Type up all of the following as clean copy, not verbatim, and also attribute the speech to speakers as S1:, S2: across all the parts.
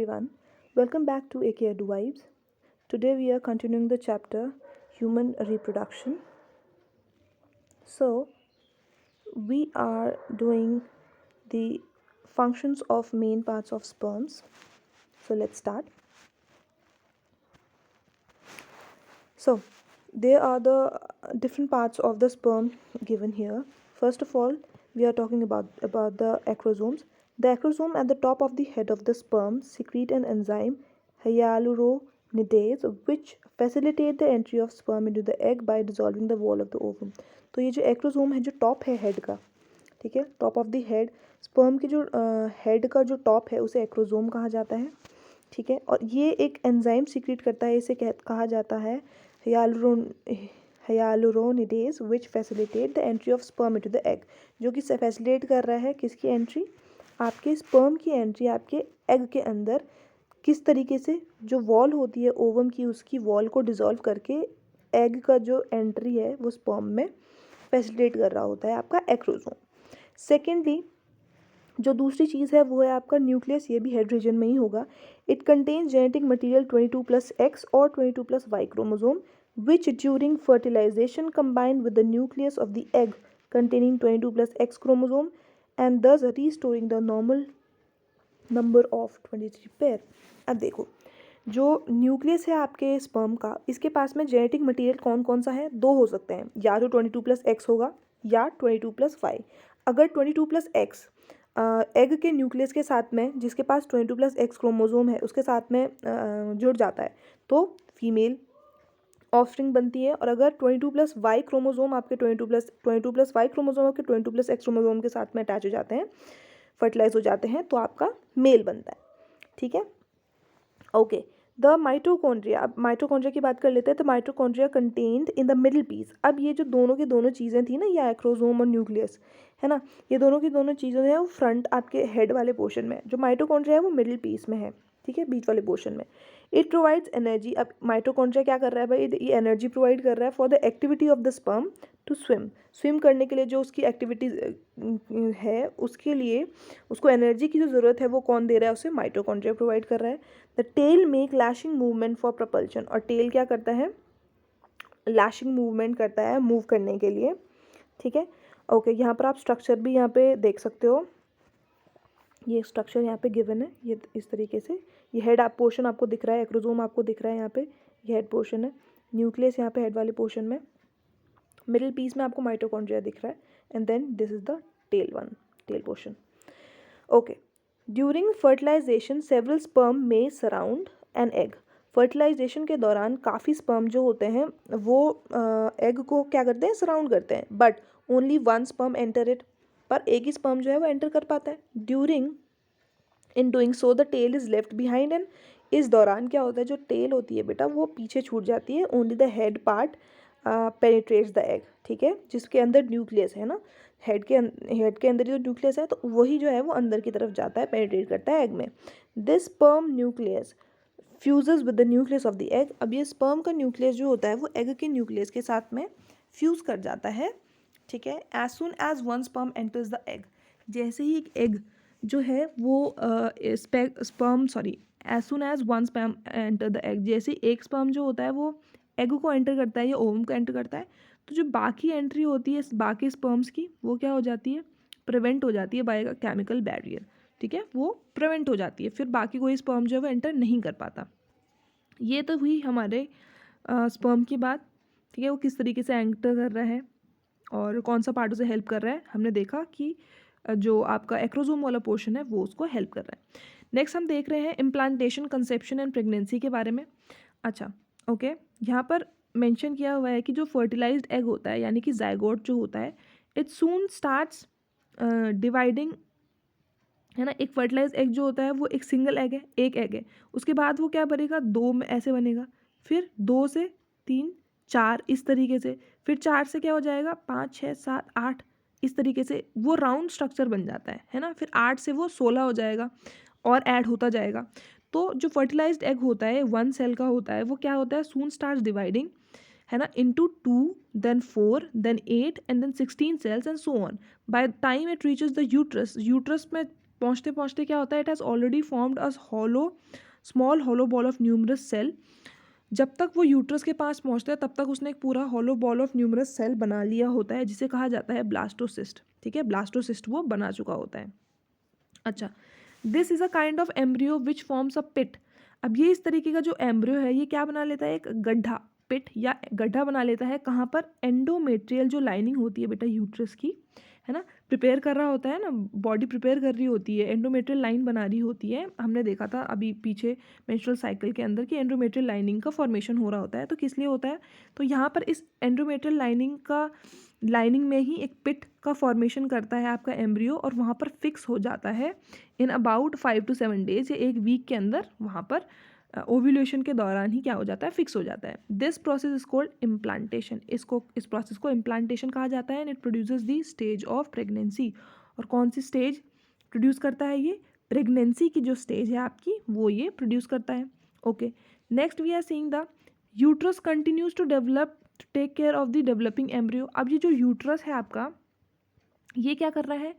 S1: everyone. Welcome back to AK Edu Vibes. Today we are continuing the chapter Human Reproduction. So, we are doing the functions of main parts of sperms. So, let's start. So, there are the different parts of the sperm given here. First of all, we are talking about the acrosomes. The acrosome at the top of the head of the sperm secrete an enzyme hyaluronidase which facilitate the entry of sperm into the egg by dissolving the wall of the ovum. तो ये जो acrosome है जो top है head का, ठीक है, top of the head, sperm के जो हेड का जो टॉप है उसे एक्रोसोम कहा जाता है, ठीक है। और ये एक एंजाइम सीक्रेट करता है, इसे कहा जाता है hyaluronidase which facilitate the entry of sperm into the egg, जो कि फैसिलिटेट कर रहा है किसकी एंट्री, आपके स्पर्म की एंट्री आपके एग के अंदर। किस तरीके से, जो वॉल होती है ओवम की उसकी वॉल को डिसॉल्व करके एग का जो एंट्री है वो स्पर्म में फैसिलिटेट कर रहा होता है आपका एक्रोसोम। सेकेंडली जो दूसरी चीज़ है वो है आपका न्यूक्लियस, ये भी हेड रीजन में ही होगा। It contains genetic material 22+X और 22+Y chromosome which during fertilization combine with the nucleus of the egg containing 22+X chromosome and thus restoring the normal number of 23 pair. अब देखो, जो nucleus है आपके sperm का, इसके पास में जेनेटिक मटेरियल कौन कौन सा है, दो हो सकते हैं, या तो 22+X होगा या 22+Y। अगर 22+X एग के न्यूक्लियस के साथ में, जिसके पास 22+X क्रोमोसोम है उसके साथ में जुड़ जाता है तो फीमेल ऑफस्प्रिंग बनती है। और अगर 22+Y क्रोमोसोम आपके 22+Y क्रोमोसोम आपके 22+X क्रोमोसोम के साथ में अटैच हो जाते हैं, फर्टिलाइज हो जाते हैं, तो आपका मेल बनता है, ठीक है। ओके, द माइटोकॉन्ड्रिया, अब माइटोकॉन्ड्रिया की बात कर लेते हैं। तो mitochondria contained in the middle piece. अब ये जो दोनों की दोनों चीज़ें थी ना, ये एक्रोसोम और न्यूक्लियस है ना, ये दोनों की दोनों चीज़ें हैं वो फ्रंट आपके हेड वाले पोर्शन में, जो माइटोकॉन्ड्रिया है वो मिडिल पीस में है, ठीक है, बीच वाले पोर्शन में। It provides energy. अब माइटोकॉन्ड्रिया क्या कर रहा है भाई, ये एनर्जी प्रोवाइड कर रहा है for the activity of the sperm to swim करने के लिए, जो उसकी एक्टिविटीज है उसके लिए उसको एनर्जी की जो ज़रूरत है वो कौन दे रहा है, उसे माइटोकॉन्ड्रिया प्रोवाइड कर रहा है। The tail make lashing movement for propulsion. और टेल क्या करता है, लैशिंग मूवमेंट करता है मूव करने के लिए, ठीक है। ओके, यहाँ पर आप स्ट्रक्चर भी यहाँ पे देख सकते हो, ये स्ट्रक्चर यहाँ पे गिवन है, ये इस तरीके से, ये हेड आप पोर्शन आपको दिख रहा है, एक्रोसोम आपको दिख रहा है यहाँ पे, ये हेड पोर्शन है, न्यूक्लियस यहाँ पे हेड वाले पोर्शन में, मिडिल पीस में आपको माइटोकॉन्ड्रिया दिख रहा है, and then this is the tail portion. Okay, during fertilisation several sperm may surround an egg. Fertilisation के दौरान काफ़ी स्पर्म जो होते हैं वो एग को क्या करते हैं, सराउंड करते हैं, but only one sperm enter it, पर एक ही स्पर्म जो है वो एंटर कर पाता है। During in doing so the tail is left behind, and इस दौरान क्या होता है, जो टेल होती है बेटा वो पीछे छूट जाती है, only the head part penetrates the egg, ठीक है, जिसके अंदर न्यूक्लियस है ना, हेड के अंदर जो न्यूक्लियस है तो वही जो है वो अंदर की तरफ जाता है, पेनिट्रेट करता है एग में। This sperm nucleus fuses with the nucleus of the egg. अब ये स्पर्म का न्यूक्लियस जो होता है वो एग के न्यूक्लियस के साथ में फ्यूज़ कर जाता है, ठीक है। As soon as one sperm enters the egg, जैसे ही एक एग जो है वो as soon as one sperm enter the egg, जैसे एक स्पर्म जो होता है वो एग को एंटर करता है या ओवम को एंटर करता है, तो जो बाकी एंट्री होती है बाकी स्पर्म्स की वो क्या हो जाती है, प्रिवेंट हो जाती है बाय केमिकल बैरियर, ठीक है, वो प्रिवेंट हो जाती है, फिर बाकी कोई स्पर्म जो है वो एंटर नहीं कर पाता। ये तो हुई हमारे स्पर्म की बात, ठीक है, वो किस तरीके से एंटर कर रहा है और कौन सा पार्ट उसे हेल्प कर रहा है। हमने देखा कि जो आपका एक्रोसोम वाला पोर्शन है वो उसको हेल्प कर रहा है। नेक्स्ट हम देख रहे हैं इम्प्लांटेशन, कंसेप्शन एंड प्रेगनेंसी के बारे में। अच्छा, ओके, यहाँ पर मेंशन किया हुआ है कि जो फर्टिलाइज्ड एग होता है यानी कि जाइगोट जो होता है, इट सून स्टार्ट्स डिवाइडिंग, है ना। एक फर्टिलाइज एग जो होता है वो एक सिंगल एग है, एक एग है, उसके बाद वो क्या बनेगा, दो में ऐसे बनेगा, फिर 2 से 3 4 इस तरीके से, फिर 4 से क्या हो जाएगा 5 6 7 8 इस तरीके से वो राउंड स्ट्रक्चर बन जाता है ना। फिर 8 से वो 16 हो जाएगा और ऐड होता जाएगा। तो जो फर्टिलाइज्ड एग होता है 1 सेल का होता है, वो क्या होता है, सून स्टार्ट्स डिवाइडिंग, है ना, into 2 then 4 then 8 and then 16 cells and so on. By the time it reaches the uterus में पहुँचते पहुँचते क्या होता है, it has already formed a small hollow ball of numerous cell. जब तक वो यूट्रस के पास पहुँचता है तब तक उसने एक पूरा hollow ball of numerous cell बना लिया होता है, जिसे कहा जाता है ब्लास्टोसिस्ट। ठीक है, ब्लास्टोसिस्ट वो बना चुका होता है। अच्छा, this is a kind of embryo which forms a pit. अब ये इस तरीके का जो एम्ब्रियो है ये क्या बना लेता है, एक गड्ढा, पिट या गड्ढा बना लेता है। कहाँ पर, एंडोमेट्रियल जो लाइनिंग होती है बेटा यूट्रस की, है ना, प्रिपेयर कर रहा होता है ना, बॉडी प्रिपेयर कर रही होती है, एंडोमेट्रियल लाइन बना रही होती है। हमने देखा था अभी पीछे मेंस्ट्रुअल साइकिल के अंदर कि एंडोमेट्रियल लाइनिंग का फॉर्मेशन हो रहा होता है। तो किस लिए होता है, तो यहाँ पर इस एंडोमेट्रियल लाइनिंग में ही एक पिट का फॉर्मेशन करता है आपका एम्ब्रियो, और वहाँ पर फिक्स हो जाता है इन अबाउट 5 to 7 days, या एक वीक के अंदर वहाँ पर ओव्यूलेशन के दौरान ही क्या हो जाता है, फिक्स हो जाता है। This process is called implantation. इस प्रोसेस को इम्प्लांटेशन कहा जाता है, and it produces the stage of pregnancy. और कौन सी स्टेज प्रोड्यूस करता है ये, प्रेगनेंसी की जो स्टेज है आपकी वो ये प्रोड्यूस करता है। Okay, next we are seeing the uterus continues to develop to take care of the developing embryo. अब ये जो यूट्रस है आपका, ये क्या कर रहा है,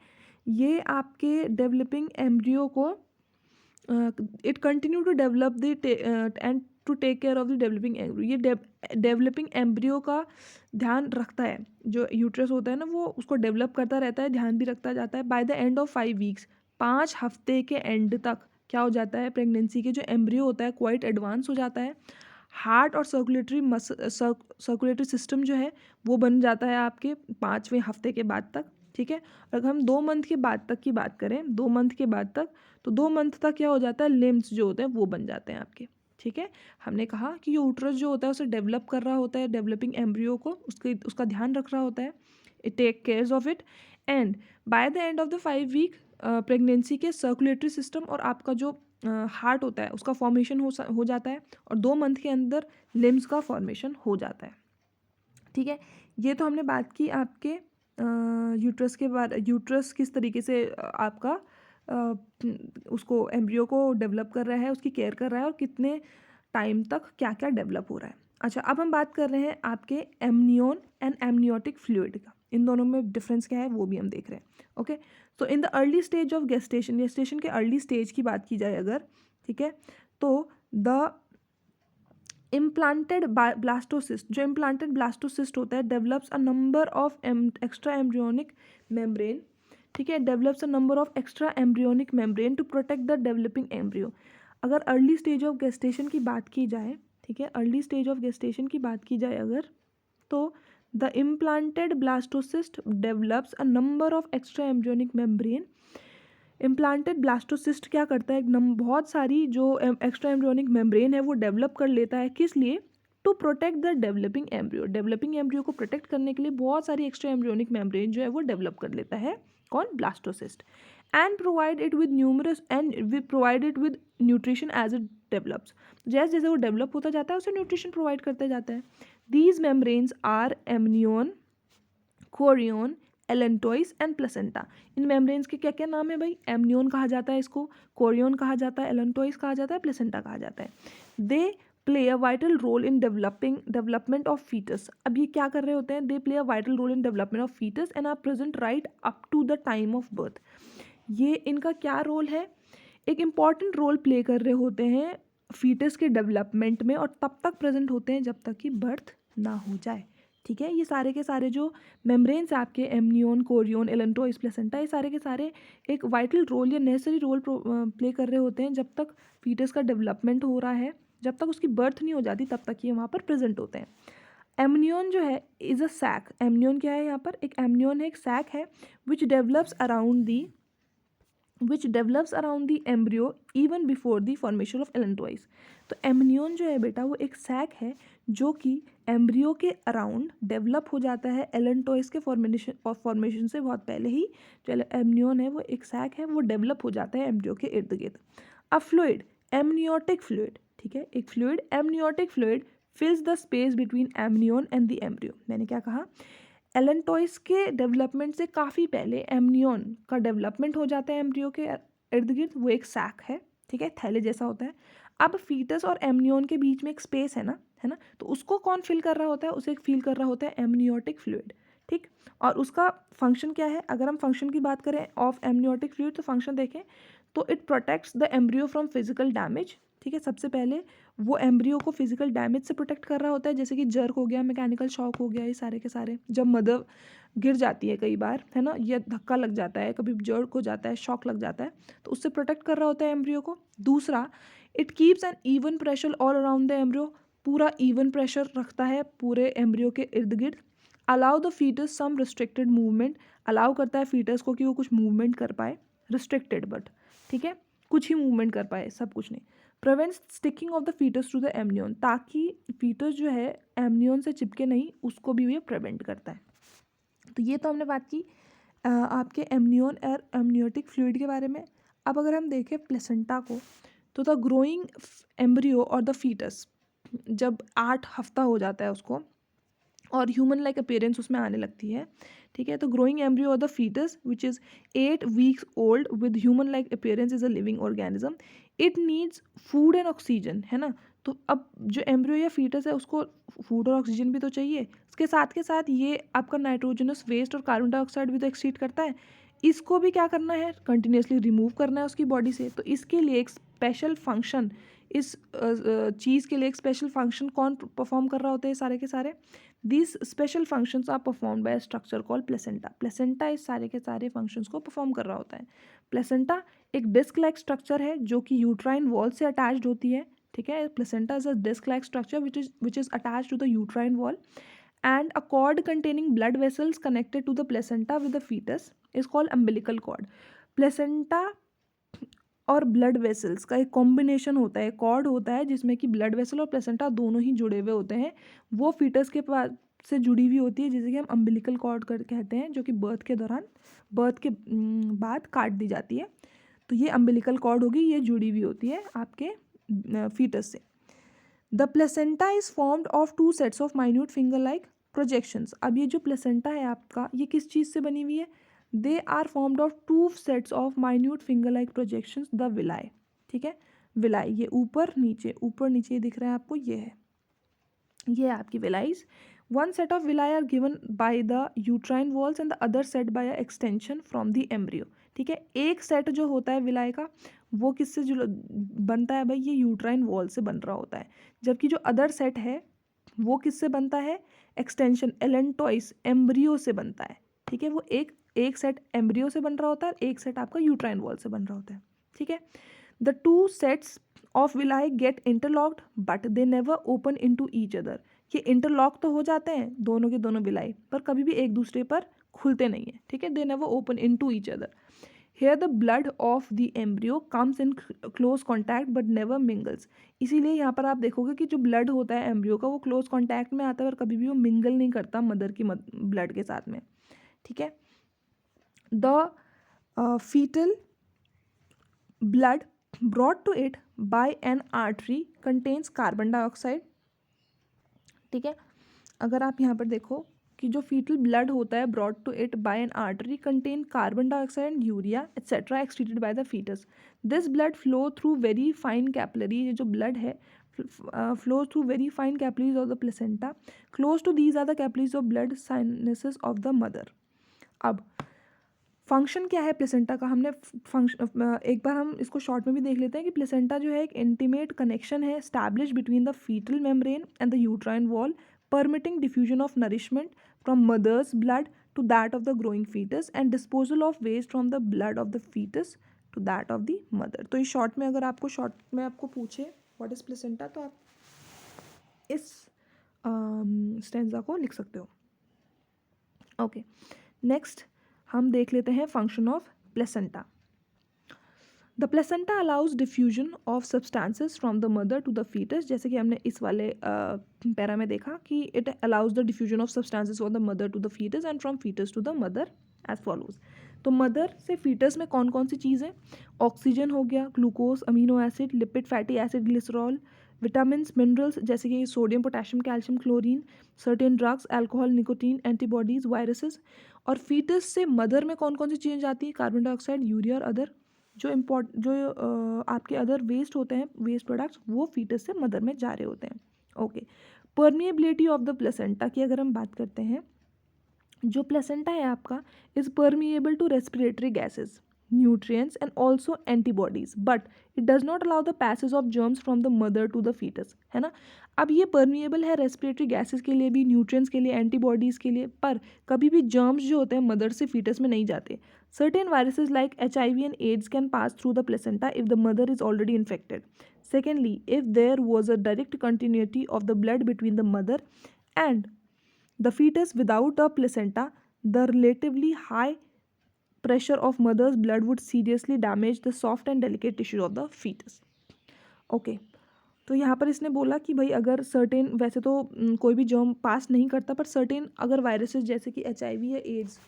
S1: ये आपके डेवलपिंग एम्ब्रियो को it continue to develop the end to take care of the developing embryo. ये डेवलपिंग एम्ब्रियो का ध्यान रखता है। जो यूट्रस होता है ना वो उसको डेवलप करता रहता है, ध्यान भी रखता जाता है। Bye the end of 5 weeks, 5 हफ्ते के एंड तक क्या हो जाता है, प्रेगनेंसी के जो एम्ब्रियो होता है क्वाइट एडवांस हो जाता है। हार्ट और सर्कुलेटरी सिस्टम जो है वो बन जाता है आपके 5वें हफ्ते के बाद तक। ठीक है, अगर हम 2 मंथ के बाद तक की बात करें, 2 मंथ के बाद तक, तो 2 मंथ तक क्या हो जाता है, लिम्स जो होते हैं वो बन जाते हैं आपके। ठीक है, हमने कहा कि यूट्रस जो होता है उसे डेवलप कर रहा होता है, डेवलपिंग एम्ब्रियो को उसका ध्यान रख रहा होता है, it take cares of it, and by the end of the 5 week pregnancy के सर्कुलेटरी सिस्टम और आपका जो हार्ट होता है उसका फॉर्मेशन हो जाता है, और 2 मंथ के अंदर लिम्स का फॉर्मेशन हो जाता है। ठीक है, ये तो हमने बात की आपके यूट्रस के बारे, यूट्रस किस तरीके से आपका उसको एम्ब्रियो को डेवलप कर रहा है, उसकी केयर कर रहा है, और कितने टाइम तक क्या क्या डेवलप हो रहा है। अच्छा, अब हम बात कर रहे हैं आपके एमनियोन एंड एमनियोटिक फ्लूइड का। इन दोनों में डिफरेंस क्या है वो भी हम देख रहे हैं। Okay, so in the early stage of gestation के अर्ली स्टेज की बात की जाए अगर, ठीक है, तो द इम्प्लांटेड ब्लास्टोसिस्ट, जो इम्प्लांटेड ब्लास्टोसिस्ट होता है, develops a number of extra embryonic membrane. ठीक है, develops a number of extra embryonic membrane to protect the developing embryo. अगर अर्ली स्टेज ऑफ गेस्टेशन की बात की जाए, ठीक है, अर्ली स्टेज ऑफ गेस्टेशन की बात की जाए अगर, तो the implanted blastocyst develops a number of extra embryonic membrane. Implanted blastocyst क्या करता है, बहुत सारी जो एक्स्ट्रा एम्ब्रियोनिक मेम्ब्रेन है वो डेवलप कर लेता है, किस लिए, to protect the developing embryo. Developing embryo को प्रोटेक्ट करने के लिए बहुत सारी एक्स्ट्रा एम्ब्रियोनिक मेम्ब्रेन जो है वो डेवलप कर लेता है, कौन, blastocyst, and provide it with numerous and provide it with nutrition as it develops. जैसे जैसे वो डेवलप होता जाता है उसे न्यूट्रिशन प्रोवाइड करते जाता है। These membranes are amnion, chorion, allantois and placenta. इन मेम्ब्रेन्स के क्या क्या नाम है भाई, एमनियोन कहा जाता है इसको, कोरियोन कहा जाता है, एलेंटोइस कहा जाता है, प्लेसेंटा कहा जाता है। They play a vital role in development of foetus. अब ये क्या कर रहे होते हैं, they play a vital role in development of foetus and are present right up to the time of birth. ये इनका क्या रोल है, एक इम्पॉर्टेंट रोल प्ले कर रहे होते हैं फीटस के डेवलपमेंट में, और तब तक प्रेजेंट होते हैं जब तक कि बर्थ ना हो जाए। ठीक है, ये सारे के सारे जो मेम्ब्रेन्स आपके एमनियोन, कोरियोन, एलेंटोइस, प्लेसेंटा, ये सारे के सारे एक वाइटल रोल या नेसेसरी रोल प्ले कर रहे होते हैं जब तक फीटस का डेवलपमेंट हो रहा है, जब तक उसकी बर्थ नहीं हो जाती तब तक ये वहाँ पर प्रेजेंट होते हैं। एमनियोन जो है इज़ अ सैक। एमनियोन क्या है यहाँ पर, एक एमनियोन है, एक सैक है, which develops around the embryo even before the formation of allantois. तो एमनियोन जो है बेटा वो एक सैक है जो कि एम्ब्रियो के अराउंड डेवलप हो जाता है एलेंटोइस के फॉर्मेशन से बहुत पहले ही। जो एमनियोन है वो एक सैक है, वो डेवलप हो जाता है एम्ब्रियो के इर्द गिर्द। अ फ्लूइड, एमनियोटिक फ्लूइड, ठीक है, एक fluid, amniotic fluid फिल्स the space between amnion and the embryo. मैंने क्या कहा, एलेंटोइस के डेवलपमेंट से काफ़ी पहले एमनियोन का डेवलपमेंट हो जाता है एम्ब्रियो के इर्द गिर्द, वो एक सैक है, ठीक है, थैले जैसा होता है। अब फीटस और एमनियोन के बीच में एक स्पेस है ना, तो उसको कौन फिल कर रहा होता है, उसे फिल कर रहा होता है एमनियोटिक फ्लूइड। ठीक। और उसका फंक्शन क्या है, अगर हम फंक्शन की बात करें ऑफ एमनियोटिक फ्लूइड तो फंक्शन देखें तो it protects the embryo from physical damage. ठीक है, सबसे पहले वो एम्ब्रियो को फिजिकल डैमेज से प्रोटेक्ट कर रहा होता है, जैसे कि जर्क हो गया, मैकेनिकल शॉक हो गया, ये सारे के सारे जब मदर गिर जाती है कई बार, है ना, या धक्का लग जाता है, कभी जर्क हो जाता है, शॉक लग जाता है, तो उससे प्रोटेक्ट कर रहा होता है एम्ब्रियो को। दूसरा, it keeps an even pressure all around the embryo, पूरा इवन प्रेशर रखता है पूरे एम्ब्रियो के इर्द गिर्द। Allow the foetus some restricted movement, allow करता है फीटस को कि वो कुछ मूवमेंट कर पाए, रिस्ट्रिक्टेड बट, ठीक है, कुछ ही मूवमेंट कर पाए, सब कुछ नहीं। Prevents sticking of the foetus to the amnion, ताकि फीटस जो है एमनियन से चिपके नहीं, उसको भी ये प्रिवेंट करता है। तो ये तो हमने बात की आपके एमनियन और एमनियोटिक फ्लूइड के बारे में। अब अगर हम देखें प्लेसेंटा को, तो द ग्रोइंग एम्ब्रियो और द फीटस जब 8 हफ्ता हो जाता है उसको और ह्यूमन लाइक अपीयरेंस उसमें आने लगती है, ठीक है, तो ग्रोइंग एम्ब्रियो और the foetus which is 8 weeks old with human like appearance is a living organism, it needs food and oxygen, है ना। तो अब जो एम्ब्रियो या फीटस है उसको फूड और ऑक्सीजन भी तो चाहिए, उसके साथ के साथ ये आपका नाइट्रोजनस वेस्ट और कार्बन डाइऑक्साइड भी तो एक्सीड करता है, इसको भी क्या करना है, कंटिन्यूसली रिमूव करना है उसकी बॉडी से। तो इसके लिए एक स्पेशल फंक्शन, इस चीज़ के लिए एक स्पेशल फंक्शन कौन परफॉर्म कर रहा होता है, सारे के सारे these special functions are perform by structure call placenta. Placenta इस सारे के सारे फंक्शंस को परफॉर्म कर रहा होता है। प्लेसेंटा एक डिस्क लाइक स्ट्रक्चर है जो कि यूट्राइन वॉल से अटैच्ड होती है, ठीक है। Placenta is a disc like structure which is attached to the uterine wall and a cord containing blood vessels connected to the placenta with the fetus is called umbilical cord. placenta और blood vessels का एक combination होता है, cord होता है जिसमें कि blood vessel और प्लेसेंटा दोनों ही जुड़े हुए होते हैं, वो फीटस के पास से जुड़ी हुई होती है, जिसे कि हम अम्बिलिकल कॉर्ड कहते हैं, जो कि बर्थ के दौरान, बर्थ के बाद काट दी जाती है। तो ये अम्बिलिकल कॉर्ड होगी, ये जुड़ी हुई होती है आपके फीटस से। The placenta is formed of 2 sets of minute finger like projections. अब ये जो प्लेसेंटा है आपका, ये किस चीज़ से बनी हुई है, they are formed of 2 sets of minute finger like projections the villi, ठीक है, विलाई, ये ऊपर नीचे दिख रहा है आपको, ये है, ये है आपकी villi. One set of villi are given by the uterine walls and the other set by extension from the embryo, ठीक है। एक सेट जो होता है विलाई का वो किससे जो बनता है भाई, ये यूट्राइन वॉल से बन रहा होता है, जबकि जो अदर सेट है वो किससे बनता है, एक्सटेंशन एलेंटॉइस एम्ब्रियो से बनता है, ठीक है। वो एक सेट एम्ब्रियो से बन रहा होता है, एक सेट आपका यूट्राइन वॉल से बन रहा होता है, ठीक है। The 2 sets of villi get interlocked but they never open into each other, ये इंटरलॉक तो हो जाते हैं दोनों के दोनों विलाई, पर कभी भी एक दूसरे पर खुलते नहीं है, ठीक है, they never open into each other. Here the blood of the embryo comes in close contact but never mingles, इसीलिए यहाँ पर आप देखोगे कि जो ब्लड होता है एम्ब्रियो का वो क्लोज कॉन्टैक्ट में आता है और कभी भी वो मिंगल नहीं करता मदर की ब्लड के साथ में, ठीक है। The foetal blood brought to it by an artery contains carbon dioxide, ठीक है। अगर आप यहाँ पर देखो कि जो फीटल ब्लड होता है brought to it by an artery contain carbon dioxide and urea etc excreted by the fetus. This blood flow through very fine capillaries, ये जो blood है flows through very fine capillaries of the placenta. Close to these are the capillaries of blood sinuses of the mother. अब function क्या है placenta का, हमने function एक बार हम इसको शॉर्ट में भी देख लेते हैं कि प्लेसेंटा जो है एक इंटीमेट कनेक्शन है establish between the foetal membrane and the uterine wall, permitting diffusion of nourishment from mother's blood to that of the growing foetus and disposal of waste from the blood of the foetus to that of the mother. तो इस short में अगर आपको short में आपको पूछे what is placenta, तो आप इस स्टेंजा को लिख सकते हो। ओके, नेक्स्ट हम देख लेते हैं function of placenta. The placenta allows diffusion of substances from the mother to the foetus, जैसे कि हमने इस वाले पैरा में देखा कि it allows the diffusion of substances from the mother to the foetus and from foetus to the mother as follows. तो mother से फीटस में कौन कौन सी चीज़ें, ऑक्सीजन हो गया, glucose, amino acid, lipid, fatty acid, glycerol, vitamins, minerals जैसे कि sodium, potassium, calcium, chlorine, certain drugs, alcohol, nicotine, antibodies, viruses. और फीटस से मदर में कौन कौन सी चीज़ें जाती हैं, कार्बन डाइऑक्साइड, यूरिया और अदर जो आपके अदर वेस्ट होते हैं, वेस्ट प्रोडक्ट्स, वो फीटस से मदर में जा रहे होते हैं। Okay, permeability of the placenta की अगर हम बात करते हैं जो प्लेसेंटा है आपका is permeable to respiratory gases, nutrients and also antibodies, but it does not allow the passage of germs from the mother to the foetus, है ना। अब ये परमिएबल है रेस्पिरेटरी गैसेज के लिए भी, न्यूट्रिएंट्स के लिए, एंटीबॉडीज़ के लिए, पर कभी भी जर्म्स जो होते हैं मदर से फीटस में नहीं जाते। Certain viruses like HIV and AIDS can pass through the placenta if the mother is already infected. Secondly, if there was a direct continuity of the blood between the mother and the fetus without a placenta, the relatively high pressure of mother's blood would seriously damage the soft and delicate tissue of the fetus. Okay. तो यहाँ पर इसने बोला कि भाई अगर certain, वैसे तो कोई भी जर्म पास नहीं करता, पर सर्टेन अगर वायरसेस जैसे कि HIV या एड्स,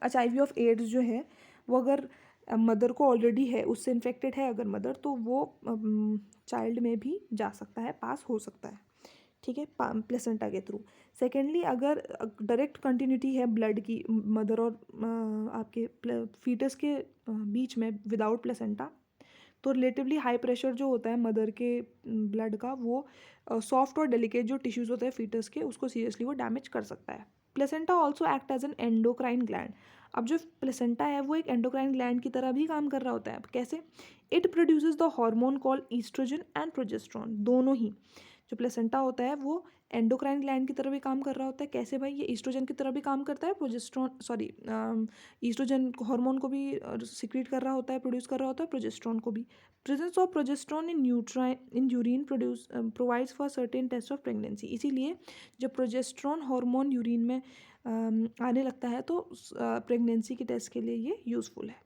S1: HIV ऑफ एड्स जो है वो अगर मदर को ऑलरेडी है, उससे इन्फेक्टेड है अगर मदर, तो वो चाइल्ड में भी जा सकता है, पास हो सकता है, ठीक है, प्लेसेंटा के थ्रू। सेकेंडली, अगर डायरेक्ट कंटिन्यूटी है ब्लड की मदर और आपके फीटस के बीच में विदाउट प्लेसेंटा, तो रिलेटिवली हाई प्रेशर जो होता है मदर के ब्लड का, वो सॉफ्ट और डेलिकेट जो टिश्यूज़ होते हैं फीटस के, उसको सीरियसली वो डैमेज कर सकता है। Placenta also act as an endocrine gland. अब जो प्लेसेंटा है वो एक एंडोक्राइन ग्लैंड की तरह भी काम कर रहा होता है। कैसे? It produces the hormone called oestrogen and progesterone. दोनों ही, जो प्लेसेंटा होता है वो एंडोक्राइन ग्लैंड की तरह भी काम कर रहा होता है। कैसे भाई? ये ईस्ट्रोजन की तरह भी काम करता है, प्रोजेस्ट्रॉन सॉरी ईस्ट्रोजन हार्मोन को भी सिक्रीट कर रहा होता है, प्रोड्यूस कर रहा होता है, प्रोजेस्ट्रॉन को भी। Presence of progesterone in urine provides for certain test of pregnancy. इसीलिए जब प्रोजेस्ट्रॉन हार्मोन यूरिन में आने लगता है तो प्रेगनेंसी के टेस्ट के लिए ये यूज़फुल है,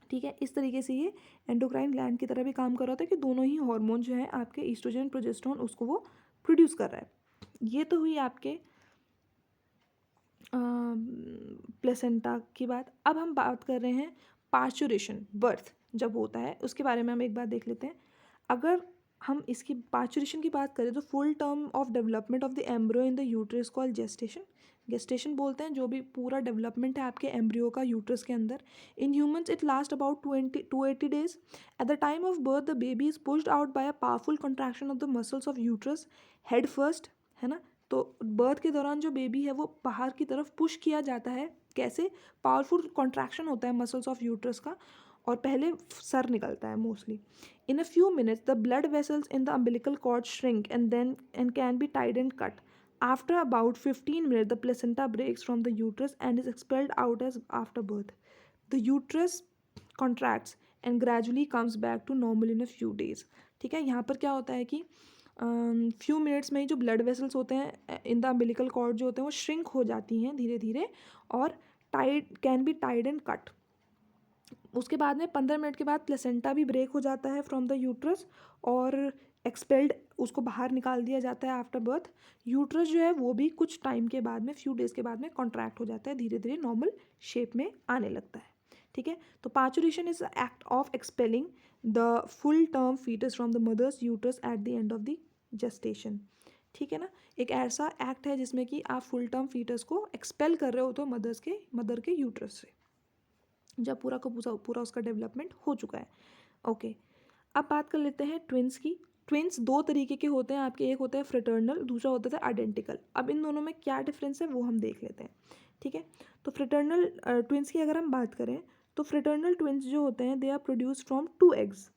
S1: ठीक है। इस तरीके से ये एंडोक्राइन ग्लैंड की तरह भी काम कर रहा होता है कि दोनों ही हार्मोन जो है आपके ईस्ट्रोजन प्रोजेस्टेरोन उसको वो प्रोड्यूस कर रहा है। ये तो हुई आपके प्लेसेंटा की बात। अब हम बात कर रहे हैं पार्चुरेशन, बर्थ जब होता है उसके बारे में हम एक बात देख लेते हैं। अगर हम इसकी पार्चुरेशन की बात करें तो full term of development of the embryo in the uterus called gestation. Gestation बोलते हैं जो भी पूरा डेवलपमेंट है आपके एम्ब्रियो का यूट्रस के अंदर। In humans it last about 280 days. Eight the time of birth the baby is pushed out by a powerful contraction of the muscles of uterus head first, है ना। तो बर्थ के दौरान जो बेबी है वो बाहर की तरफ पुश किया जाता है। कैसे? पावरफुल कॉन्ट्रैक्शन होता है मसल्स ऑफ यूट्रस का, और पहले सर निकलता है mostly. In a few minutes the blood vessels in the umbilical cord shrink and can be tied and cut. After about 15 minutes, the placenta breaks from the uterus and is expelled out as after birth. The uterus contracts and gradually comes back to normal in a few days. ठीक है, यहाँ पर क्या होता है कि few minutes में ही जो ब्लड वेसल्स होते हैं इन द अम्बिलिकल कॉर्ड जो होते हैं वो श्रिंक हो जाती हैं धीरे धीरे, और tied can be tied and cut. उसके बाद में 15 मिनट के बाद प्लेसेंटा भी ब्रेक हो जाता है फ्रॉम द यूट्रस, और एक्सपेल्ड उसको बाहर निकाल दिया जाता है आफ्टर बर्थ। यूट्रस जो है वो भी कुछ टाइम के बाद में, फ्यू डेज़ के बाद में कॉन्ट्रैक्ट हो जाता है, धीरे धीरे नॉर्मल शेप में आने लगता है, ठीक है। तो parturition is act of expelling the full term foetus from the mother's uterus at the end of the gestation, ठीक है ना। एक ऐसा एक्ट है जिसमें कि आप फुल टर्म फीटस को एक्सपेल कर रहे हो तो मदर के यूट्रस से, जब पूरा का पूरा उसका डेवलपमेंट हो चुका है। ओके, अब बात कर लेते हैं ट्विंस की। ट्विंस दो तरीके के होते हैं आपके, एक होता है फ्रेटर्नल, दूसरा होता है आइडेंटिकल। अब इन दोनों में क्या डिफरेंस है वो हम देख लेते हैं, ठीक है। तो फ्रेटर्नल ट्विंस की अगर हम बात करें तो फ्रेटर्नल ट्विंस जो होते हैं they are produced from 2 eggs.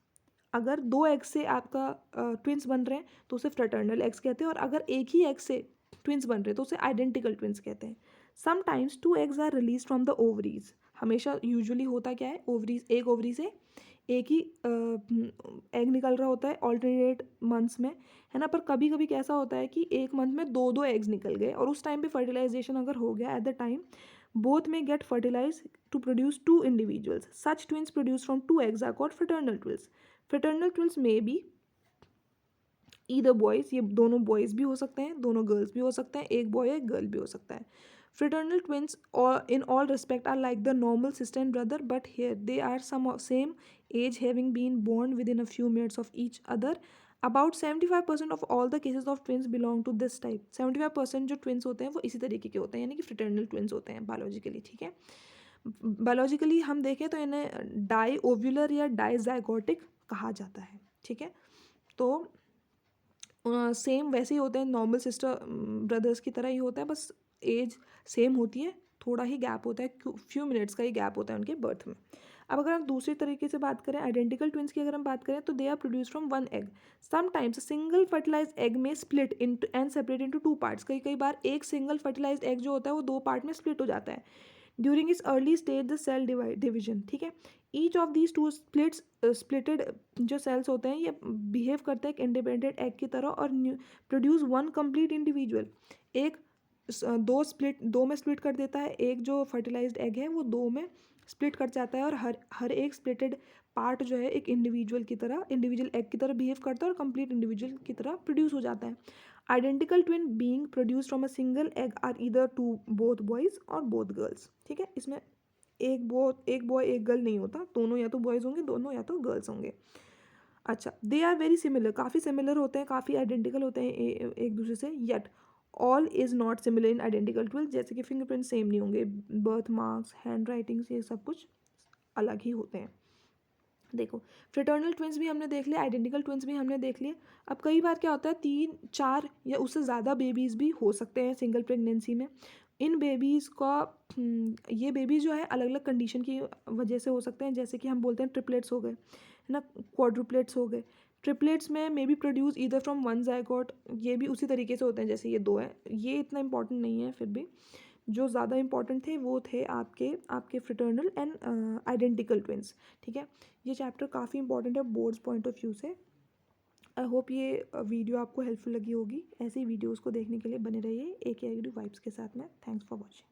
S1: अगर 2 एग्स से आपका ट्विंस बन रहे हैं तो उसे फ्रेटर्नल एग्स कहते हैं, और अगर एक ही एग से ट्विंस बन रहे हैं तो उसे आइडेंटिकल ट्विंस कहते हैं। Sometimes 2 eggs are release from the ovaries. हमेशा यूजुअली होता क्या है, ओवरीज, एक ओवरी से एक ही एग निकल रहा होता है ऑल्टरनेट मंथ्स में, है ना। पर कभी कभी कैसा होता है कि एक मंथ में 2 एग्स निकल गए, और उस टाइम पे फर्टिलाइजेशन अगर हो गया at the time, both may get fertilize to produce 2 individuals. Such twins produce from 2 eggs are called fraternal twins. Fraternal twins may be either boys, ये दोनों बॉयज़ भी हो सकते हैं, दोनों गर्ल्स भी हो सकते हैं, एक बॉय एक गर्ल भी हो सकता है। Fraternal twins in all respect are like the normal sister and brother, but here they are same age, having been born within a few minutes of each other. About 75% of all the cases of twins belong to this type. 75% जो twins होते हैं वो इसी तरीके के होते हैं, यानी कि fraternal twins होते हैं बायोलॉजिकली, ठीक है। बायोलॉजिकली हम देखें तो इन्हें डाई ओव्यूलर या डाइजाइगोटिक कहा जाता है, ठीक है। तो सेम वैसे ही होते हैं, नॉर्मल सिस्टर ब्रदर्स की तरह ही होता है, बस एज सेम होती है, थोड़ा ही गैप होता है, फ्यू मिनट्स का ही गैप होता है उनके बर्थ में। अब अगर हम दूसरी तरीके से बात करें आइडेंटिकल ट्विंस की, अगर हम बात करें तो they are produce from one egg. Sometimes single fertilise egg में split into and separate into two parts. कई कई बार एक सिंगल फर्टिलाइज एग जो होता है वो दो पार्ट में स्प्लिट हो जाता है ड्यूरिंग इस early stage the cell division, ठीक है। Each of these two splitted जो सेल्स होते हैं ये बिहेव करते हैं एक इंडिपेंडेंट एग की तरह और प्रोड्यूस वन कंप्लीट इंडिविजुअल। एक दो में स्प्लिट कर देता है, एक जो फर्टिलाइज्ड एग है वो दो में स्प्लिट कर जाता है और हर हर एक स्प्लिटेड पार्ट जो है एक इंडिविजुअल एग की तरह बिहेव करता है और कंप्लीट इंडिविजुअल की तरह प्रोड्यूस हो जाता है। Identical twin being produce from a single egg are either two both boys और बोथ गर्ल्स, ठीक है। इसमें एक बॉय एक गर्ल नहीं होता, दोनों या तो बॉयज़ होंगे, दोनों या तो गर्ल्स होंगे। अच्छा, दे आर वेरी सिमिलर, काफ़ी सिमिलर होते हैं, काफ़ी आइडेंटिकल होते हैं एक दूसरे से। Yet all is not similar in identical twin, जैसे कि फिंगरप्रिंट सेम नहीं होंगे, बर्थ मार्क्स, हैंड राइटिंग्स, ये सब कुछ अलग ही होते हैं। देखो, फ्रेटर्नल ट्विंस भी हमने देख लिए, आइडेंटिकल ट्विंस भी हमने देख लिए। अब कई बार क्या होता है 3, 4 या उससे ज़्यादा बेबीज़ भी हो सकते हैं सिंगल प्रेगनेंसी में। इन बेबीज़ का ये बेबीज़ जो है अलग अलग कंडीशन की वजह से हो सकते हैं, जैसे कि हम बोलते हैं ट्रिपलेट्स हो गए, है ना, क्वाड्रुप्लेट्स हो गए। ट्रिपलेट्स में may be produce either from one zygote, ये भी उसी तरीके से होते हैं जैसे ये दो हैं। ये इतना इंपॉर्टेंट नहीं है, फिर भी जो ज़्यादा इंपॉर्टेंट थे वो थे आपके आपके फ्रेटर्नल एंड आइडेंटिकल ट्विंस, ठीक है। ये चैप्टर काफ़ी इंपॉर्टेंट है बोर्ड्स पॉइंट ऑफ व्यू से। आई होप ये वीडियो आपको हेल्पफुल लगी होगी। ऐसे ही वीडियोज़ को देखने के लिए बने रहिए AK वाइब्स के साथ में। Thanks for watching.